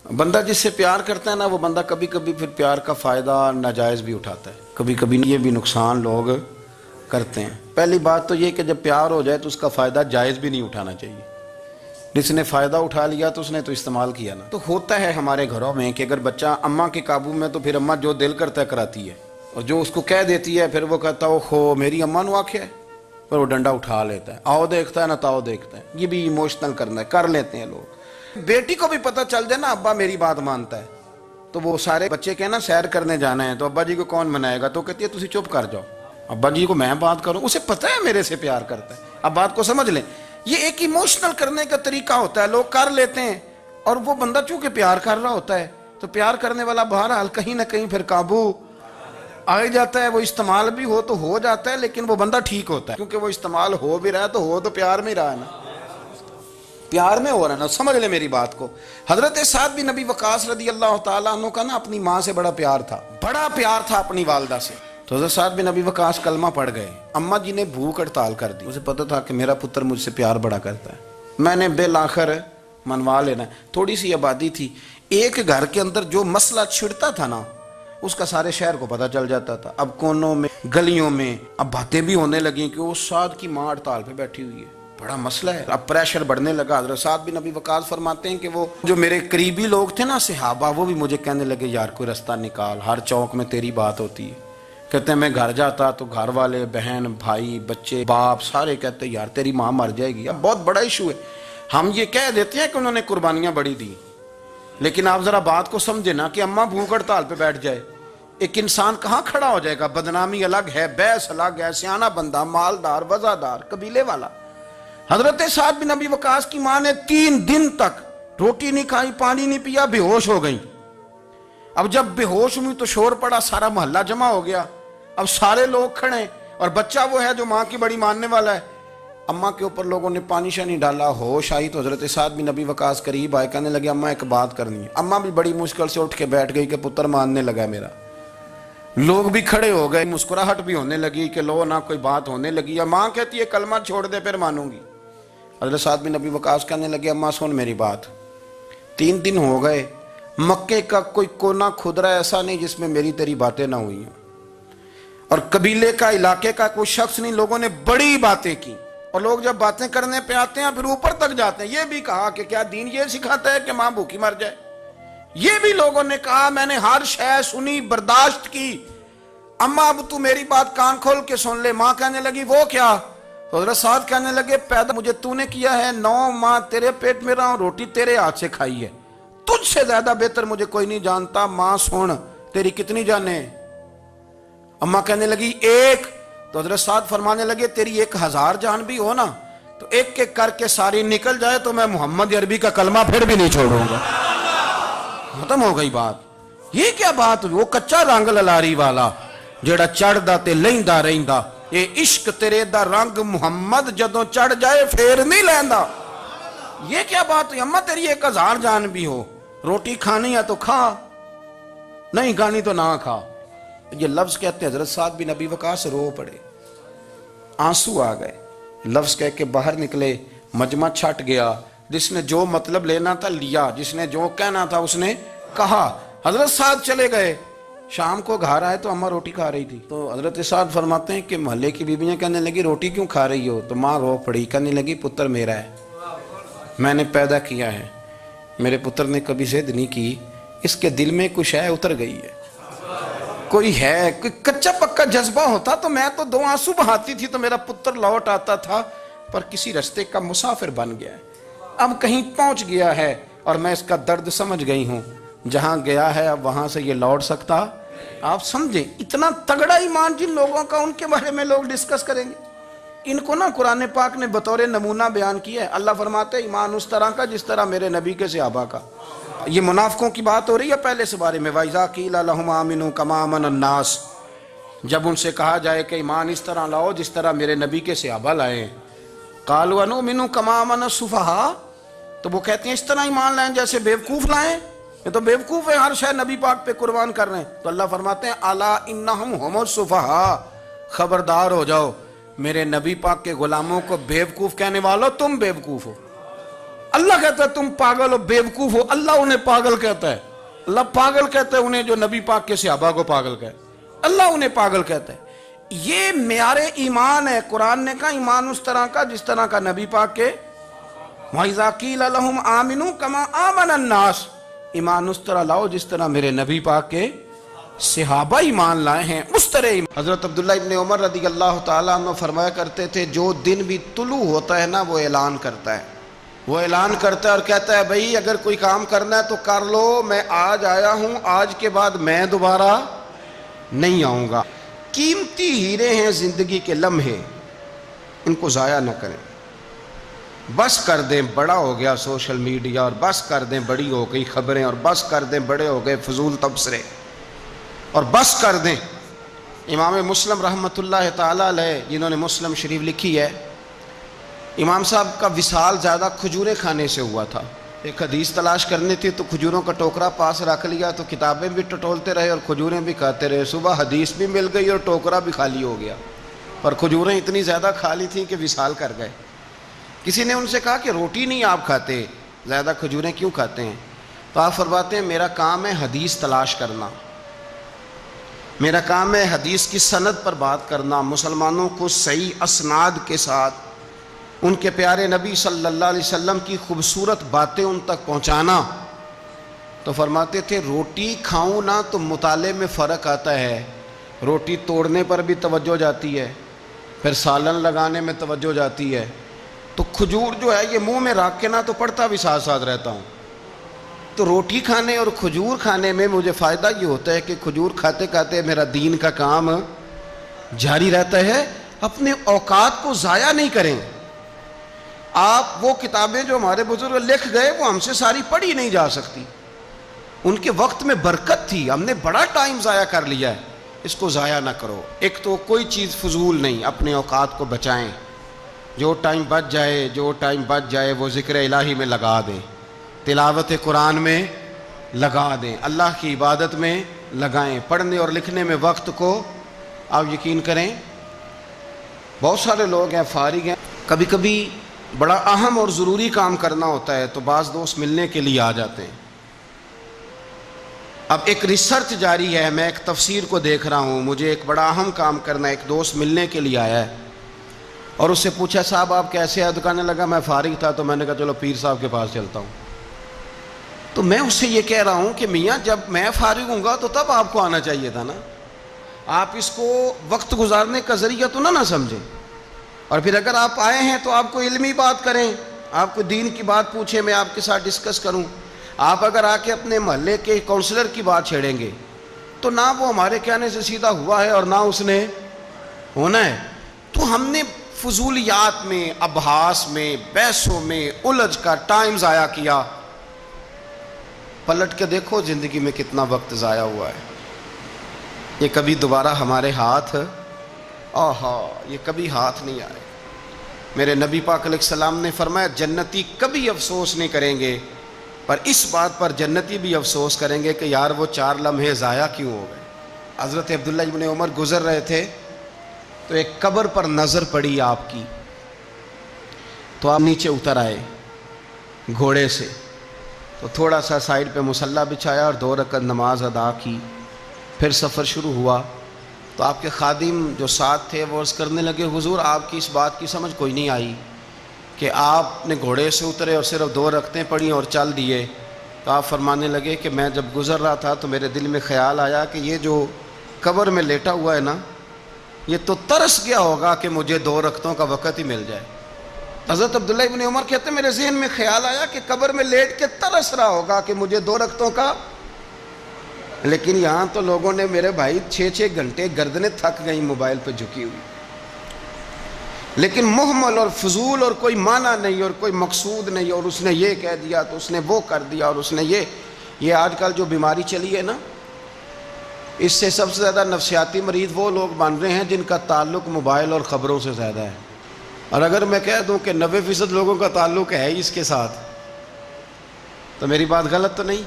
بندہ جس سے پیار کرتا ہے نا، وہ بندہ کبھی کبھی پھر پیار کا فائدہ ناجائز بھی اٹھاتا ہے، کبھی کبھی یہ بھی نقصان لوگ کرتے ہیں۔ پہلی بات تو یہ کہ جب پیار ہو جائے تو اس کا فائدہ جائز بھی نہیں اٹھانا چاہیے۔ جس نے فائدہ اٹھا لیا تو اس نے تو استعمال کیا نا۔ تو ہوتا ہے ہمارے گھروں میں کہ اگر بچہ اماں کے قابو میں تو پھر اماں جو دل کرتا ہے کراتی ہے، اور جو اس کو کہہ دیتی ہے پھر وہ کہتا ہے اوہو میری اماں نے آکھیا ہے، پر وہ ڈنڈا اٹھا لیتا ہے، آؤ دیکھتا ہے نہ تاؤ دیکھتا ہے۔ یہ بھی ایموشنل کرنا ہے، کر لیتے ہیں لوگ۔ بیٹی کو بھی پتہ چل جائے نا ابا میری بات مانتا ہے، تو وہ سارے بچے کہیں نا سیر کرنے جانا ہے تو ابا جی کو کون منائے گا، تو کہتی ہے تسی چپ کر جاؤ، ابا جی کو میں بات کروں، اسے پتہ ہے میرے سے پیار کرتا ہے۔ اب بات کو سمجھ لیں، یہ ایک ایموشنل کرنے کا طریقہ ہوتا ہے، لوگ کر لیتے ہیں، اور وہ بندہ چونکہ پیار کر رہا ہوتا ہے تو پیار کرنے والا بہرحال کہیں نہ کہیں پھر قابو آ جاتا ہے۔ وہ استعمال بھی ہو تو ہو جاتا ہے، لیکن وہ بندہ ٹھیک ہوتا ہے، کیونکہ وہ استعمال ہو بھی رہا ہے تو ہو تو پیار میں رہا ہے نا، پیار میں ہو رہا ہے نا۔ سمجھ لیں میری بات کو۔ حضرت سعد بن ابی وقاص رضی اللہ تعالیٰ عنہ کا نا اپنی ماں سے بڑا پیار تھا، بڑا پیار تھا اپنی والدہ سے۔ تو حضرت سعد بن ابی وقاص کلمہ پڑھ گئے، اماں جی نے بھوک ہڑتال کر دی، اسے پتہ تھا کہ میرا پتر مجھ سے پیار بڑا کرتا ہے، میں نے بالآخر منوا لینا ہے۔ تھوڑی سی آبادی تھی، ایک گھر کے اندر جو مسئلہ چھڑتا تھا نا اس کا سارے شہر کو پتہ چل جاتا تھا۔ اب کونوں میں گلیوں میں اب باتیں بھی ہونے لگیں کہ وہ سعد کی ماں ہڑتال پہ بیٹھی ہوئی ہے، بڑا مسئلہ ہے۔ اب پریشر بڑھنے لگا۔ حضرت سعد بن ابی وقاص فرماتے ہیں کہ وہ جو میرے قریبی لوگ تھے نا صحابہ، وہ بھی مجھے کہنے لگے یار کوئی رستہ نکال، ہر چوک میں تیری بات ہوتی ہے۔ کہتے ہیں میں گھر جاتا تو گھر والے، بہن، بھائی، بچے، باپ سارے کہتے ہیں یار تیری ماں مر جائے گی۔ اب بہت بڑا ایشو ہے، ہم یہ کہہ دیتے ہیں کہ انہوں نے قربانیاں بڑی دی، لیکن آپ ذرا بات کو سمجھے نا کہ اماں بھوک ہڑتال پہ بیٹھ جائے، ایک انسان کہاں کھڑا ہو جائے گا؟ بدنامی الگ ہے، بحث الگ ہے، سیانہ بندہ، مالدار، وزادار، قبیلے والا۔ حضرت سعد بن ابی وقاص کی ماں نے 3 دن تک روٹی نہیں کھائی، پانی نہیں پیا، بے ہوش ہو گئی۔ اب جب بے ہوش ہوئی تو شور پڑا، سارا محلہ جمع ہو گیا، اب سارے لوگ کھڑے، اور بچہ وہ ہے جو ماں کی بڑی ماننے والا ہے۔ اماں کے اوپر لوگوں نے پانی شانی ڈالا، ہوش آئی تو حضرت سعد بن ابی وقاص قریب آئے، کہنے لگے اماں ایک بات کرنی ہے۔ اماں بھی بڑی مشکل سے اٹھ کے بیٹھ گئی کہ پتر ماننے لگا میرا۔ لوگ بھی کھڑے ہو گئے، مسکراہٹ بھی ہونے لگی کہ لو نہ کوئی بات ہونے لگی، یا ماں کہتی ہے کلمہ چھوڑ دے پھر مانوں گی۔ حضرت سعد بن ابی وقاص کہنے لگے اماں سن میری بات، 3 دن ہو گئے، مکے کا کوئی کونا کھدرا ایسا نہیں جس میں میری تیری باتیں نہ ہوئی ہیں، اور قبیلے کا، علاقے کا کوئی شخص نہیں، لوگوں نے بڑی باتیں کی، اور لوگ جب باتیں کرنے پہ آتے ہیں پھر اوپر تک جاتے ہیں۔ یہ بھی کہا کہ کیا دین یہ سکھاتا ہے کہ ماں بھوکی مر جائے؟ یہ بھی لوگوں نے کہا، میں نے ہر شے سنی، برداشت کی، اماں اب تو میری بات کان کھول کے سن لے۔ ماں کہنے لگی وہ کیا؟ تو حضرت سعد کہنے لگے پیدا مجھے تو نے کیا ہے، 9 ماہ تیرے پیٹ میں رہا ہوں، روٹی تیرے ہاتھ سے کھائی ہے، تجھ سے زیادہ بہتر مجھے کوئی نہیں جانتا۔ ماں سن تیری کتنی جانیں؟ اماں کہنے لگی 1۔ تو حضرت سعد فرمانے لگے تیری 1000 جان بھی ہو نا تو ایک ایک کر کے ساری نکل جائے تو میں محمد عربی کا کلمہ پھر بھی نہیں چھوڑوں گا۔ ختم ہو گئی بات۔ یہ کیا بات؟ وہ کچا رنگ للاری والا جیڑا چڑھدا تے لیندا رہندا، اے عشق تیرے دا رنگ محمد جدوں چڑھ جائے پھر نہیں لیندا۔ یہ کیا بات ہوئی؟ اماں تیری 1000 جان بھی ہو، روٹی کھانی ہے تو کھا، نہیں کھانی تو نہ کھا۔ یہ لفظ کہتے ہیں حضرت سعد بن ابی وقاص رو پڑے، آنسو آ گئے، لفظ کہہ کے باہر نکلے، مجمع چھٹ گیا، جس نے جو مطلب لینا تھا لیا، جس نے جو کہنا تھا اس نے کہا۔ حضرت سعد چلے گئے، شام کو گھر آئے تو اماں روٹی کھا رہی تھی۔ تو حضرت سعد فرماتے ہیں کہ محلے کی بیویاں کہنے لگی روٹی کیوں کھا رہی ہو؟ تو ماں رو پڑی، کہنے لگی پتر میرا ہے، میں نے پیدا کیا ہے، میرے پتر نے کبھی ضد نہیں کی، اس کے دل میں کچھ ہے اتر گئی ہے، کوئی ہے، کوئی کچا پکا جذبہ ہوتا تو میں تو 2 آنسو بہاتی تھی تو میرا پتر لوٹ آتا تھا، پر کسی رستے کا مسافر بن گیا ہے، اب کہیں پہنچ گیا ہے، اور میں اس کا درد سمجھ گئی ہوں، جہاں گیا ہے اب وہاں سے یہ لوٹ سکتا۔ آپ سمجھیں اتنا تگڑا ایمان جن لوگوں کا، ان کے بارے میں لوگ ڈسکس کریں گے۔ ان کو نا قرآن پاک نے بطور نمونہ بیان کیا ہے۔ اللہ فرماتے ہیں ایمان اس طرح کا جس طرح میرے نبی کے صحابہ کا۔ یہ منافقوں کی بات ہو رہی ہے پہلے سے بارے میں، وَإِذَا قِيلَ لَهُمْ آمِنُوا كَمَا آمَنَ النَّاسُ، جب ان سے کہا جائے کہ ایمان اس طرح لاؤ جس طرح میرے نبی کے صحابہ لائے، قَالُوا أَنُؤْمِنُ كَمَا آمَنَ السُّفَهَاءُ، تو وہ کہتے ہیں اس طرح ایمان لائیں جیسے بیوقوف لائیں، یہ تو بیوقوف ہے، ہر شے نبی پاک پہ قربان کر رہے ہیں۔ تو اللہ فرماتے ہیں الا انہم ہم السفہاء، خبردار ہو جاؤ، میرے نبی پاک کے غلاموں کو بیوقوف کہنے والو تم بیوقوف ہو۔ اللہ کہتا ہے تم پاگل ہو، بیوقوف ہو، اللہ انہیں پاگل کہتا ہے. اللہ پاگل کہتا ہے انہیں جو نبی پاک کے صحابہ کو پاگل کہتا ہے، اللہ انہیں پاگل کہتا ہے. یہ معیار ایمان ہے. قرآن نے کہا ایمان اس طرح کا جس طرح کا نبی پاک کے وَإِذَا قِيلَ لَهُمْ آمِنُوا كَمَا آمَنَ النَّاسُ، ایمان اس طرح لاؤ جس طرح میرے نبی پاک کے صحابہ ایمان لائے ہیں اس طرح ایمان. حضرت عبداللہ ابن عمر رضی اللہ تعالیٰ عنہ فرمایا کرتے تھے جو دن بھی طلوع ہوتا ہے نا وہ اعلان کرتا ہے، وہ اعلان کرتا ہے اور کہتا ہے بھئی اگر کوئی کام کرنا ہے تو کر لو، میں آج آیا ہوں، آج کے بعد میں دوبارہ نہیں آؤں گا. قیمتی ہیرے ہیں زندگی کے لمحے، ان کو ضائع نہ کریں. بس کر دیں بڑا ہو گیا سوشل میڈیا، اور بس کر دیں بڑی ہو گئی خبریں، اور بس کر دیں بڑے ہو گئے فضول تبصرے، اور بس کر دیں. امام مسلم رحمۃ اللہ تعالیٰ علیہ جنہوں نے مسلم شریف لکھی ہے، امام صاحب کا وصال زیادہ کھجوریں کھانے سے ہوا تھا. ایک حدیث تلاش کرنی تھی تو کھجوروں کا ٹوکرا پاس رکھ لیا تو کتابیں بھی ٹٹولتے رہے اور کھجوریں بھی کھاتے رہے. صبح حدیث بھی مل گئی اور ٹوکرا بھی خالی ہو گیا، پر کھجوریں اتنی زیادہ کھا لی تھیں کہ وصال کر گئے. کسی نے ان سے کہا کہ روٹی نہیں آپ کھاتے، زیادہ کھجوریں کیوں کھاتے ہیں؟ تو آپ فرماتے ہیں میرا کام ہے حدیث تلاش کرنا، میرا کام ہے حدیث کی سند پر بات کرنا، مسلمانوں کو صحیح اسناد کے ساتھ ان کے پیارے نبی صلی اللہ علیہ وسلم کی خوبصورت باتیں ان تک پہنچانا. تو فرماتے تھے روٹی کھاؤں نہ تو مطالعے میں فرق آتا ہے، روٹی توڑنے پر بھی توجہ جاتی ہے، پھر سالن لگانے میں توجہ جاتی ہے، تو کھجور جو ہے یہ منہ میں رکھ کے نہ تو پڑھتا بھی ساتھ ساتھ رہتا ہوں. تو روٹی کھانے اور کھجور کھانے میں مجھے فائدہ یہ ہوتا ہے کہ کھجور کھاتے کھاتے میرا دین کا کام جاری رہتا ہے. اپنے اوقات کو ضائع نہیں کریں. آپ وہ کتابیں جو ہمارے بزرگ لکھ گئے وہ ہم سے ساری پڑھی نہیں جا سکتی، ان کے وقت میں برکت تھی، ہم نے بڑا ٹائم ضائع کر لیا ہے، اس کو ضائع نہ کرو. ایک تو کوئی چیز فضول نہیں، اپنے اوقات کو بچائیں. جو ٹائم بچ جائے وہ ذکر الہی میں لگا دیں، تلاوت قرآن میں لگا دیں، اللہ کی عبادت میں لگائیں. پڑھنے اور لکھنے میں وقت کو آپ یقین کریں بہت سارے لوگ ہیں فارغ ہیں، کبھی کبھی بڑا اہم اور ضروری کام کرنا ہوتا ہے تو بعض دوست ملنے کے لیے آ جاتے ہیں. اب ایک ریسرچ جاری ہے، میں ایک تفسیر کو دیکھ رہا ہوں، مجھے ایک بڑا اہم کام کرنا ہے. ایک دوست ملنے کے لیے آیا ہے اور اس سے پوچھا صاحب آپ کیسے ہیں؟ تو کہنے لگا میں فارغ تھا تو میں نے کہا چلو پیر صاحب کے پاس چلتا ہوں. تو میں اس سے یہ کہہ رہا ہوں کہ میاں جب میں فارغ ہوں گا تو تب آپ کو آنا چاہیے تھا نا، آپ اس کو وقت گزارنے کا ذریعہ تو نہ سمجھیں. اور پھر اگر آپ آئے ہیں تو آپ کو علمی بات کریں، آپ کو دین کی بات پوچھیں، میں آپ کے ساتھ ڈسکس کروں. آپ اگر آ کے اپنے محلے کے کونسلر کی بات چھیڑیں گے تو نہ وہ ہمارے کہنے سے سیدھا ہوا ہے اور نہ اس نے ہونا ہے. تو ہم نے فضولیات میں، ابحاث میں، بحثوں میں الجھ کا ٹائم ضائع کیا. پلٹ کے دیکھو زندگی میں کتنا وقت ضائع ہوا ہے. یہ کبھی دوبارہ ہمارے ہاتھ یہ کبھی ہاتھ نہیں آئے. میرے نبی پاک علیہ السلام نے فرمایا جنتی کبھی افسوس نہیں کریں گے، پر اس بات پر جنتی بھی افسوس کریں گے کہ یار وہ 4 لمحے ضائع کیوں ہو گئے. حضرت عبداللہ ابن عمر گزر رہے تھے تو ایک قبر پر نظر پڑی آپ کی، تو آپ نیچے اتر آئے گھوڑے سے، تو تھوڑا سا سائیڈ پہ مصلی بچھایا اور 2 رکعت نماز ادا کی. پھر سفر شروع ہوا تو آپ کے خادم جو ساتھ تھے وہ عرض کرنے لگے حضور آپ کی اس بات کی سمجھ کوئی نہیں آئی کہ آپ نے گھوڑے سے اترے اور صرف 2 رکعتیں پڑھی اور چل دیے. تو آپ فرمانے لگے کہ میں جب گزر رہا تھا تو میرے دل میں خیال آیا کہ یہ جو قبر میں لیٹا ہوا ہے نا یہ تو ترس گیا ہوگا کہ مجھے 2 رکعتوں کا وقت ہی مل جائے. حضرت عبداللہ ابن عمر کہتے ہیں میرے ذہن میں خیال آیا کہ قبر میں لیٹ کے ترس رہا ہوگا کہ مجھے 2 رکعتوں کا. لیکن یہاں تو لوگوں نے میرے بھائی 6 گھنٹے گردنیں تھک گئیں موبائل پہ جھکی ہوئی، لیکن محمل اور فضول اور کوئی معنی نہیں اور کوئی مقصود نہیں، اور اس نے یہ کہہ دیا تو اس نے وہ کر دیا، اور اس نے یہ آج کل جو بیماری چلی ہے نا اس سے سب سے زیادہ نفسیاتی مریض وہ لوگ بن رہے ہیں جن کا تعلق موبائل اور خبروں سے زیادہ ہے. اور اگر میں کہہ دوں کہ 90% لوگوں کا تعلق ہے اس کے ساتھ تو میری بات غلط تو نہیں؟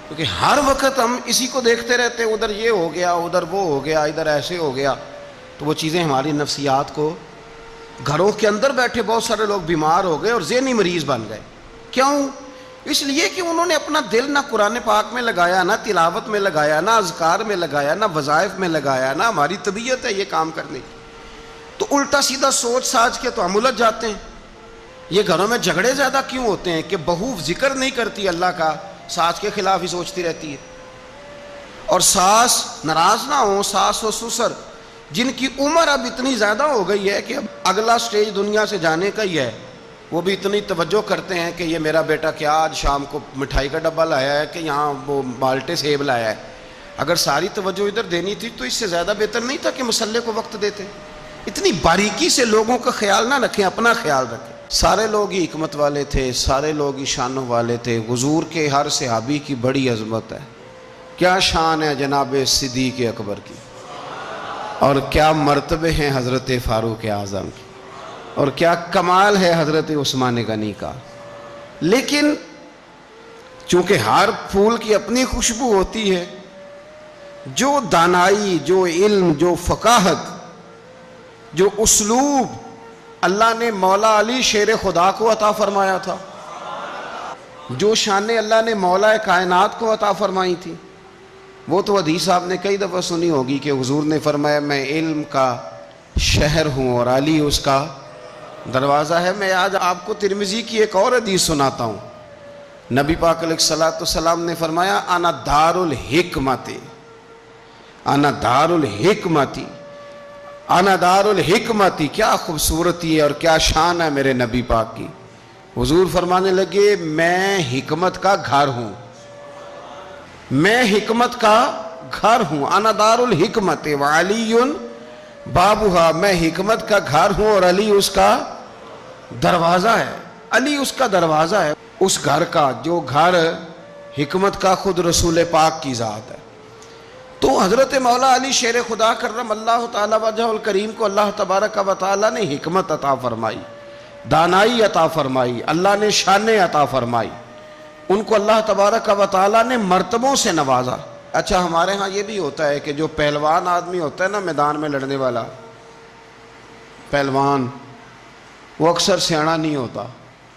کیونکہ ہر وقت ہم اسی کو دیکھتے رہتے ہیں، ادھر یہ ہو گیا، ادھر وہ ہو گیا، ادھر ایسے ہو گیا. تو وہ چیزیں ہماری نفسیات کو، گھروں کے اندر بیٹھے بہت سارے لوگ بیمار ہو گئے اور ذہنی مریض بن گئے. کیوں؟ اس لیے کہ انہوں نے اپنا دل نہ قرآن پاک میں لگایا، نہ تلاوت میں لگایا، نہ اذکار میں لگایا، نہ وظائف میں لگایا، نہ ہماری طبیعت ہے یہ کام کرنے کی، تو الٹا سیدھا سوچ ساچ کے تو ہم الجھ جاتے ہیں۔ یہ گھروں میں جھگڑے زیادہ کیوں ہوتے ہیں کہ بہو ذکر نہیں کرتی اللہ کا، ساس کے خلاف ہی سوچتی رہتی ہے، اور ساس ناراض نہ ہو، ساس و سسر جن کی عمر اب اتنی زیادہ ہو گئی ہے کہ اب اگلا سٹیج دنیا سے جانے کا ہی ہے، وہ بھی اتنی توجہ کرتے ہیں کہ یہ میرا بیٹا کیا آج شام کو مٹھائی کا ڈبہ لایا ہے کہ یہاں وہ بالٹے سیب لایا ہے۔ اگر ساری توجہ ادھر دینی تھی تو اس سے زیادہ بہتر نہیں تھا کہ مسئلے کو وقت دیتے؟ اتنی باریکی سے لوگوں کا خیال نہ رکھیں، اپنا خیال رکھیں۔ سارے لوگ ہی حکمت والے تھے، سارے لوگ ہی شانوں والے تھے، حضور کے ہر صحابی کی بڑی عظمت ہے۔ کیا شان ہے جناب صدیق اکبر کی، اور کیا مرتبے ہیں حضرت فاروق اعظم کی، اور کیا کمال ہے حضرت عثمان غنی کا۔ لیکن چونکہ ہر پھول کی اپنی خوشبو ہوتی ہے، جو دانائی، جو علم، جو فقاہت، جو اسلوب اللہ نے مولا علی شیر خدا کو عطا فرمایا تھا، جو شانیں اللہ نے مولا کائنات کو عطا فرمائی تھی، وہ تو حدیث آپ نے کئی دفعہ سنی ہوگی کہ حضور نے فرمایا میں علم کا شہر ہوں اور علی اس کا دروازہ ہے۔ میں آج آپ کو ترمذی کی ایک اور حدیث سناتا ہوں۔ نبی پاک علیہ السلام نے فرمایا انا دار الحکمت، انا دار الحکمت، انا دار الحکمت۔ کیا خوبصورتی ہے اور کیا شان ہے میرے نبی پاک کی۔ حضور فرمانے لگے میں حکمت کا گھر ہوں، میں حکمت کا گھر ہوں، انا دار الحکمت وعلی بابھا، میں حکمت کا گھر ہوں اور علی اس کا دروازہ ہے۔ علی اس کا دروازہ ہے، اس گھر کا جو گھر حکمت کا خود رسول پاک کی ذات ہے۔ تو حضرت مولا علی شیر خدا کرم اللہ تعالی وجہ الکریم کو اللہ تبارک و تعالی نے حکمت عطا فرمائی، دانائی عطا فرمائی، اللہ نے شانیں عطا فرمائی، ان کو اللہ تبارک و تعالی نے مرتبوں سے نوازا۔ اچھا ہمارے ہاں یہ بھی ہوتا ہے کہ جو پہلوان آدمی ہوتا ہے نا میدان میں لڑنے والا پہلوان، وہ اکثر سیاںا نہیں ہوتا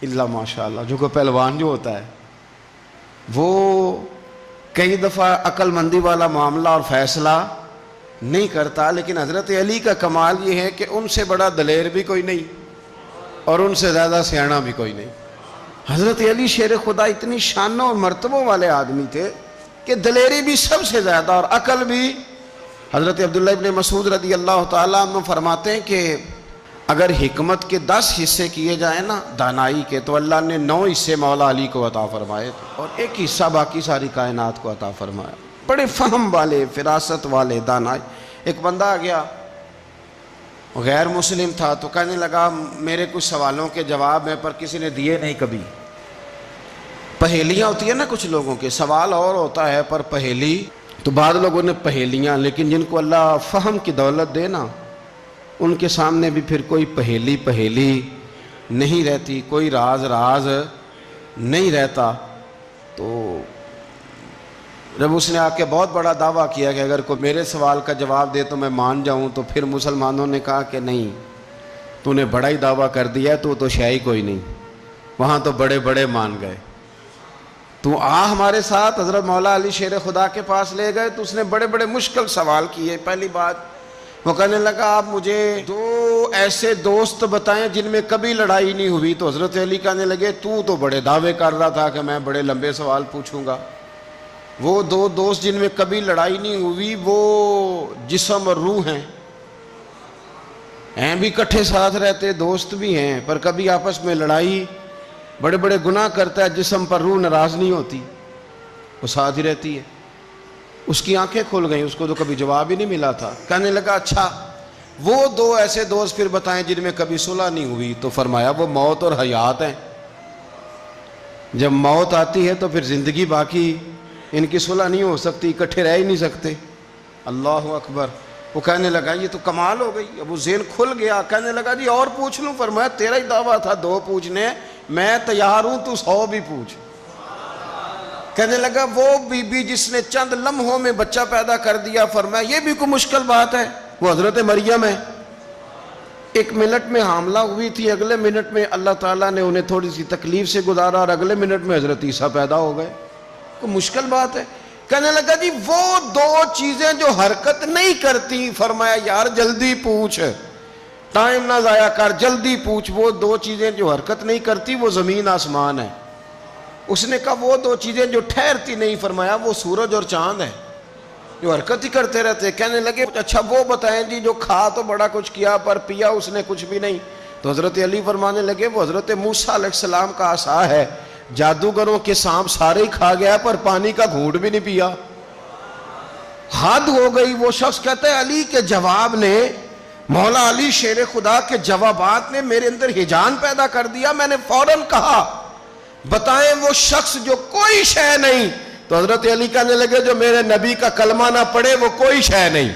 الا ماشاءاللہ۔ جو کوئی پہلوان جو ہوتا ہے وہ کئی دفعہ عقل مندی والا معاملہ اور فیصلہ نہیں کرتا، لیکن حضرت علی کا کمال یہ ہے کہ ان سے بڑا دلیر بھی کوئی نہیں اور ان سے زیادہ سیاںا بھی کوئی نہیں۔ حضرت علی شیر خدا اتنی شانوں اور مرتبوں والے آدمی تھے کہ دلیری بھی سب سے زیادہ اور عقل بھی۔ حضرت عبداللہ ابن مسعود رضی اللہ تعالیٰ عنہ فرماتے ہیں کہ اگر حکمت کے 10 حصے کیے جائیں نا دانائی کے، تو اللہ نے 9 حصے مولا علی کو عطا فرمائے اور ایک حصہ باقی ساری کائنات کو عطا فرمایا۔ بڑے فہم والے، فراست والے، دانائی۔ ایک بندہ آ گیا غیر مسلم تھا، تو کہنے لگا میرے کچھ سوالوں کے جواب ہیں پر کسی نے دیے نہیں کبھی۔ پہیلیاں ہوتی ہیں نا کچھ لوگوں کے، سوال اور ہوتا ہے پر پہیلی تو بعض لوگوں نے پہیلیاں، لیکن جن کو اللہ فہم کی دولت دے نا ان کے سامنے بھی پھر کوئی پہیلی نہیں رہتی، کوئی راز نہیں رہتا۔ تو جب اس نے آ کے بہت بڑا دعویٰ کیا کہ اگر کوئی میرے سوال کا جواب دے تو میں مان جاؤں، تو پھر مسلمانوں نے کہا کہ نہیں، تو نے بڑا ہی دعویٰ کر دیا ہے، تو شے کوئی نہیں، وہاں تو بڑے مان گئے، تو ہمارے ساتھ۔ حضرت مولا علی شیر خدا کے پاس لے گئے تو اس نے بڑے مشکل سوال کیے۔ پہلی بات وہ کہنے لگا آپ مجھے 2 ایسے دوست بتائیں جن میں کبھی لڑائی نہیں ہوئی۔ تو حضرت علی کہنے لگے تو بڑے دعوے کر رہا تھا کہ میں بڑے لمبے سوال پوچھوں گا۔ وہ 2 دوست جن میں کبھی لڑائی نہیں ہوئی وہ جسم اور روح ہیں بھی کٹھے ساتھ رہتے، دوست بھی ہیں، پر کبھی آپس میں لڑائی، بڑے گناہ کرتا ہے جسم پر، روح ناراض نہیں ہوتی، وہ ساتھ ہی رہتی ہے۔ اس کی آنکھیں کھل گئیں، اس کو تو کبھی جواب ہی نہیں ملا تھا۔ کہنے لگا اچھا وہ 2 ایسے دوست پھر بتائیں جن میں کبھی صلح نہیں ہوئی۔ تو فرمایا وہ موت اور حیات ہیں، جب موت آتی ہے تو پھر زندگی باقی، ان کی صلح نہیں ہو سکتی، اکٹھے رہ ہی نہیں سکتے۔ اللہ اکبر۔ وہ کہنے لگا یہ تو کمال ہو گئی، اب وہ ذہن کھل گیا۔ کہنے لگا جی اور پوچھ لوں؟ فرمایا تیرا ہی دعویٰ تھا 2 پوچھنے، میں تیار ہوں، تو 100 بھی پوچھ۔ کہنے لگا وہ بی بی جس نے چند لمحوں میں بچہ پیدا کر دیا، فرمایا یہ بھی کوئی مشکل بات ہے؟ وہ حضرت مریم ہے، ایک منٹ میں حاملہ ہوئی تھی، اگلے منٹ میں اللہ تعالیٰ نے انہیں تھوڑی سی تکلیف سے گزارا اور اگلے منٹ میں حضرت عیسیٰ پیدا ہو گئے. کوئی مشکل بات ہے؟ کہنے لگا جی وہ دو چیزیں جو حرکت نہیں کرتی، فرمایا یار جلدی پوچھ، ٹائم نہ ضائع کر، جلدی پوچھ. وہ دو چیزیں جو حرکت نہیں کرتی وہ زمین آسمان ہے. اس نے کہا وہ دو چیزیں جو ٹھہرتی نہیں، فرمایا وہ سورج اور چاند ہے جو حرکت ہی کرتے رہتے. کہنے لگے اچھا وہ بتائیں جی جو کھا تو بڑا کچھ کیا پر پیا اس نے کچھ بھی نہیں. تو حضرت علی فرمانے لگے وہ حضرت موسیٰ علیہ السلام کا عصا ہے، جادوگروں کے سانپ سارے ہی کھا گیا پر پانی کا گھونٹ بھی نہیں پیا. حد ہو گئی. وہ شخص کہتا ہے علی کے جواب نے، مولا علی شیر خدا کے جوابات نے میرے اندر ہیجان پیدا کر دیا. میں نے فوراً کہا بتائیں وہ شخص جو کوئی شے نہیں. تو حضرت علی کہنے لگے جو میرے نبی کا کلمہ نہ پڑھے وہ کوئی شے نہیں.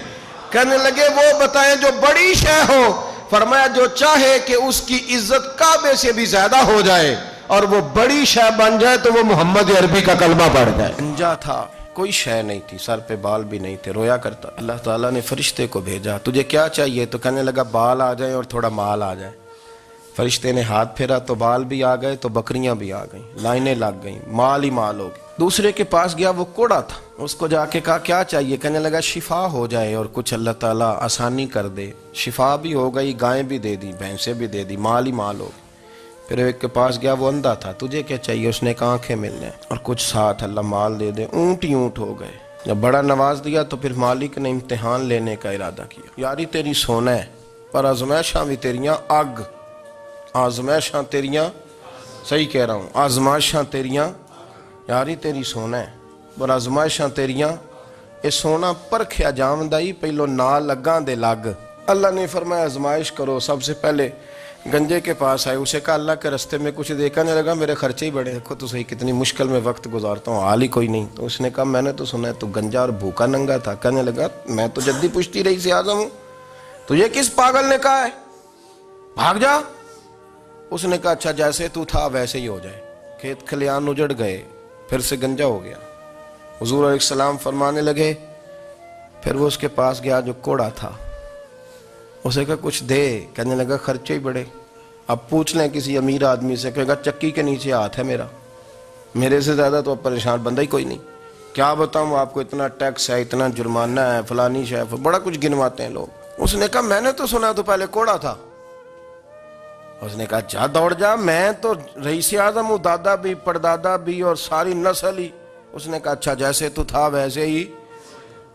کہنے لگے وہ بتائیں جو بڑی شے ہو. فرمایا جو چاہے کہ اس کی عزت کعبے سے بھی زیادہ ہو جائے اور وہ بڑی شے بن جائے تو وہ محمد عربی کا کلمہ پڑھ جائے. گنجا تھا، کوئی شے نہیں تھی، سر پہ بال بھی نہیں تھے، رویا کرتا. اللہ تعالیٰ نے فرشتے کو بھیجا، تجھے کیا چاہیے؟ تو کہنے لگا بال آ جائیں اور تھوڑا مال آ جائے. فرشتے نے ہاتھ پھیرا تو بال بھی آ گئے تو بکریاں بھی آ گئیں، لائنیں لگ گئیں، مال ہی مال ہو گئے. دوسرے کے پاس گیا، وہ کوڑا تھا، اس کو جا کے کہا کیا چاہیے؟ کہنے لگا شفا ہو جائے اور کچھ اللہ تعالیٰ آسانی کر دے. شفا بھی ہو گئی، گائیں بھی دے دی، بھینسیں بھی دے دی، مال ہی مال ہو گئی. پھر ایک کے پاس گیا، وہ اندھا تھا، تجھے کیا چاہیے؟ اس نے کہا آنکھیں ملنے اور کچھ ساتھ اللہ مال دے دے. اونٹ ہی اونٹ ہو گئے. جب بڑا نواز دیا تو پھر مالک نے امتحان لینے کا ارادہ کیا. یاری تیری سونا ہے پر آزمائشاں بھی تیریاں اگ، آزمائشاں تیریاں، صحیح کہہ رہا ہوں، آزمائشاں تیریاں، یاری تیری سونا ہے پر آزمائشاں تیریاں. اے سونا پرکھیا جامدائی پہلو نال لگاں دے لگ. اللہ نے فرمایا آزمائش کرو. سب سے پہلے گنجے کے پاس آئے، اسے کہا اللہ کے رستے میں کچھ دیکھنے لگا، میرے خرچے ہی بڑے، دیکھو تو صحیح کتنی مشکل میں وقت گزارتا ہوں، حال ہی کوئی نہیں. تو اس نے کہا میں نے تو سنا ہے تو گنجا اور بھوکا ننگا تھا. کہنے لگا میں تو جدی پشتی رئیس اعظم ہوں، تجھے کس پاگل نے کہا ہے بھاگ جا؟ اس نے کہا اچھا جیسے تو تھا ویسے ہی ہو جائے. کھیت کھلیان اجڑ گئے، پھر سے گنجا ہو گیا. حضور علیہ السلام فرمانے لگے، پھر وہ اس کے پاس گیا جو کوڑا تھا، اسے کہا کچھ دے. کہنے لگا خرچے ہی بڑے. اب پوچھ لیں کسی امیر آدمی سے، کہے گا چکی کے نیچے ہاتھ ہے میرا، میرے سے زیادہ تو اب پریشان بندہ ہی کوئی نہیں. کیا بتاؤں آپ کو، اتنا ٹیکس ہے، اتنا جرمانہ ہے، فلانی شے، بڑا کچھ گنواتے ہیں لوگ. اس نے کہا میں نے تو سنا تو پہلے کوڑا تھا. اس نے کہا جا دوڑ جا، میں تو رئیس اعظم ہوں، دادا بھی پردادا بھی اور ساری نسل ہی. اس نے کہا اچھا جیسے تو تھا ویسے ہی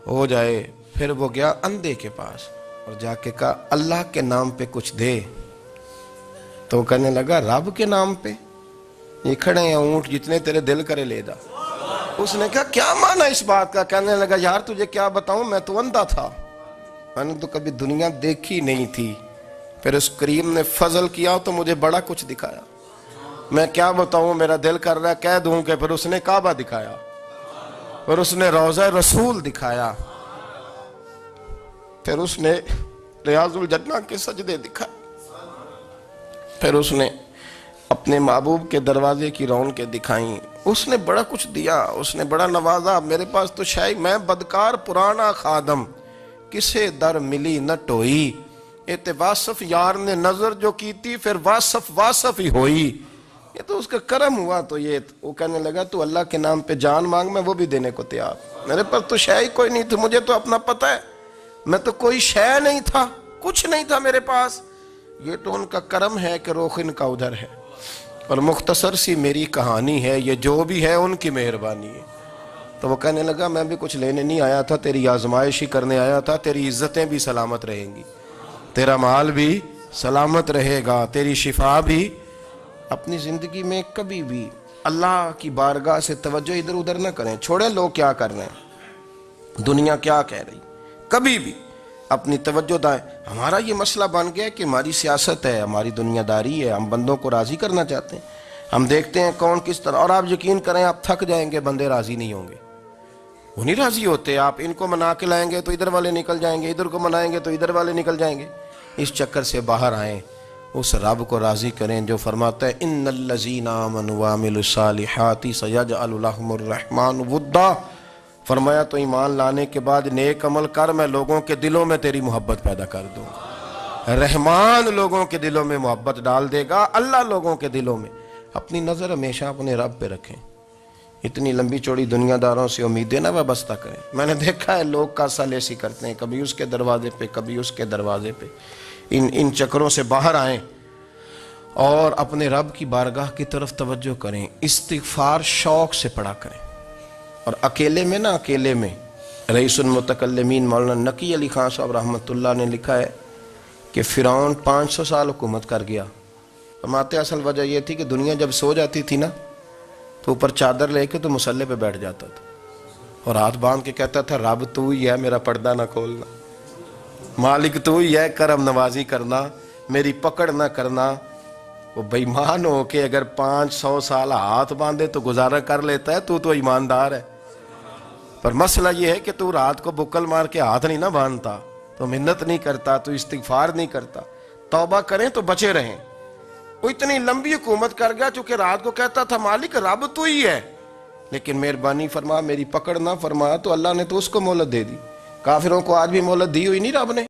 ہو جائے. پھر وہ گیا اندھے کے پاس اور جا کے کہا اللہ کے نام پہ کچھ دے. تو کہنے لگا رب کے نام پہ؟ یہ کھڑے ہیں اونٹ، جتنے تیرے دل کرے لے جا. اس نے کہا کیا معنی اس بات کا؟ کہنے لگا یار تجھے کیا بتاؤں، میں تو اندھا تھا، میں نے تو کبھی دنیا دیکھی نہیں تھی. پھر اس کریم نے فضل کیا تو مجھے بڑا کچھ دکھایا. میں کیا بتاؤں، میرا دل کر رہا ہے کہہ دوں کہ پھر اس نے کعبہ دکھایا، پھر اس نے روضہ رسول دکھایا، پھر اس نے ریاض الجنہ کے سجدے دکھائے، پھر اس نے اپنے محبوب کے دروازے کی رونقیں دکھائیں. اس نے بڑا کچھ دیا، اس نے بڑا نوازا. میرے پاس تو شاید میں بدکار پرانا خادم، کسے در ملی نہ ٹوئی. ایتے واصف یار نے نظر جو کی تھی پھر واصف ہی ہوئی. یہ تو اس کا کرم ہوا. تو یہ وہ کہنے لگا تو اللہ کے نام پہ جان مانگ، میں وہ بھی دینے کو تیار. میرے پاس تو شے ہی کوئی نہیں تھی، مجھے تو اپنا پتہ ہے، میں تو کوئی شے نہیں تھا، کچھ نہیں تھا میرے پاس. یہ تو ان کا کرم ہے کہ رخ ان کا ادھر ہے. اور مختصر سی میری کہانی ہے، یہ جو بھی ہے ان کی مہربانی ہے. تو وہ کہنے لگا میں بھی کچھ لینے نہیں آیا تھا، تیری آزمائش ہی کرنے آیا تھا. تیری عزتیں بھی سلامت رہیں گی، تیرا مال بھی سلامت رہے گا، تیری شفا بھی. اپنی زندگی میں کبھی بھی اللہ کی بارگاہ سے توجہ ادھر ادھر نہ کریں. چھوڑیں لوگ کیا کر رہے ہیں، دنیا کیا کہہ رہی. کبھی بھی اپنی توجہ دائیں. ہمارا یہ مسئلہ بن گیا کہ ہماری سیاست ہے، ہماری دنیا داری ہے، ہم بندوں کو راضی کرنا چاہتے ہیں. ہم دیکھتے ہیں کون کس طرح، اور آپ یقین کریں آپ تھک جائیں گے، بندے راضی نہیں ہوں گے، وہ نہیں راضی ہوتے. آپ ان کو منا کے لائیں گے تو ادھر والے نکل جائیں گے، ادھر کو منائیں گے تو ادھر والے نکل جائیں گے. اس چکر سے باہر آئیں، اس رب کو راضی کریں جو فرماتا ہے ان الذین آمنوا وعملوا الصالحات سیجعل لهم الرحمن ودا. فرمایا تو ایمان لانے کے بعد نیک عمل کر، میں لوگوں کے دلوں میں تیری محبت پیدا کر دوں. رحمان لوگوں کے دلوں میں محبت ڈال دے گا، اللہ لوگوں کے دلوں میں۔ اپنی نظر ہمیشہ اپنے رب پہ رکھیں، اتنی لمبی چوڑی دنیا داروں سے امیدیں نہ وابستہ کریں۔ میں نے دیکھا ہے لوگ کاسا لیسی کرتے ہیں، کبھی اس کے دروازے پہ کبھی اس کے دروازے پہ، ان چکروں سے باہر آئیں اور اپنے رب کی بارگاہ کی طرف توجہ کریں، استغفار شوق سے پڑھا کریں۔ اور اکیلے میں نا، اکیلے میں رئیس المتکلمین مولانا نقی علی خان صاحب رحمۃ اللہ نے لکھا ہے کہ فرعون 500 سال حکومت کر گیا۔ فرماتے اصل وجہ یہ تھی کہ دنیا جب سو جاتی تھی نا تو اوپر چادر لے کے تو مسلح پہ بیٹھ جاتا تھا اور ہاتھ باندھ کے کہتا تھا رب تو ہی ہے، میرا پردہ نہ کھولنا، مالک تو ہی ہے، کرم نوازی کرنا، میری پکڑ نہ کرنا۔ وہ بے ایمان ہو کے اگر 500 سال ہاتھ باندھے تو گزارا کر لیتا ہے، تو ایماندار ہے۔ پر مسئلہ یہ ہے کہ تو رات کو بکل مار کے ہاتھ نہیں نہ باندھتا، تو منت نہیں کرتا، تو استغفار نہیں کرتا۔ توبہ کریں تو بچے رہیں۔ وہ اتنی لمبی حکومت کر گیا چونکہ رات کو کہتا تھا مالک رب تو ہی ہے، لیکن مہربانی فرما، میری پکڑ نہ فرما، تو اللہ نے تو اس کو مہلت دے دی۔ کافروں کو آج بھی مہلت دی ہوئی نہیں رب نے؟